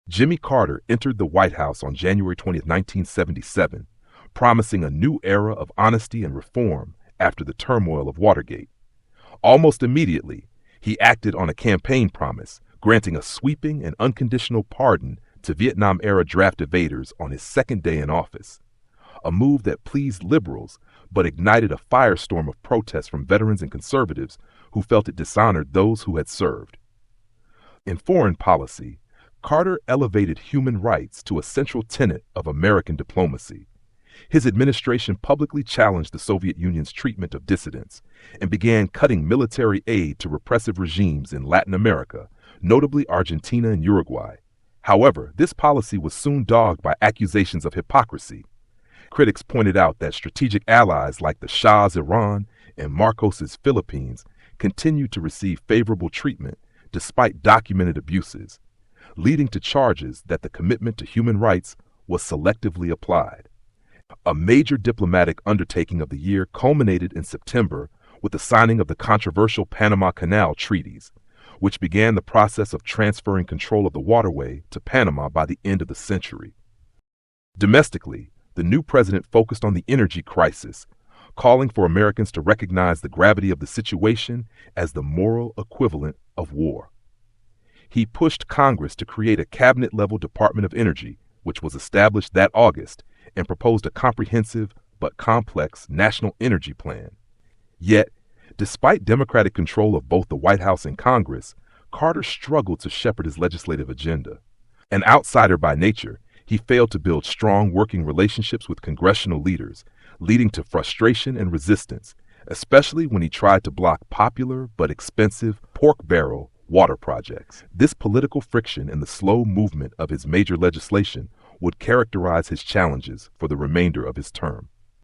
Jimmy Carter entered the White House on January 20th, 1977, promising a new era of honesty and reform after the turmoil of Watergate. Almost immediately, he acted on a campaign promise, granting a sweeping and unconditional pardon to Vietnam-era draft evaders on his second day in office, a move that pleased liberals but ignited a firestorm of protests from veterans and conservatives who felt it dishonored those who had served. In foreign policy, Carter elevated human rights to a central tenet of American diplomacy. His administration publicly challenged the Soviet Union's treatment of dissidents and began cutting military aid to repressive regimes in Latin America, notably Argentina and Uruguay. However, this policy was soon dogged by accusations of hypocrisy. Critics pointed out that strategic allies like the Shah's Iran and Marcos's Philippines continued to receive favorable treatment despite documented abuses, leading to charges that the commitment to human rights was selectively applied. A major diplomatic undertaking of the year culminated in September with the signing of the controversial Panama Canal treaties, which began the process of transferring control of the waterway to Panama by the end of the century. Domestically, the new president focused on the energy crisis, calling for Americans to recognize the gravity of the situation as the moral equivalent of war. He pushed Congress to create a cabinet-level Department of Energy, which was established that August, and proposed a comprehensive but complex national energy plan. Yet, despite Democratic control of both the White House and Congress, Carter struggled to shepherd his legislative agenda. An outsider by nature, he failed to build strong working relationships with congressional leaders, leading to frustration and resistance, especially when he tried to block popular but expensive pork barrel water projects. This political friction and the slow movement of his major legislation would characterize his challenges for the remainder of his term.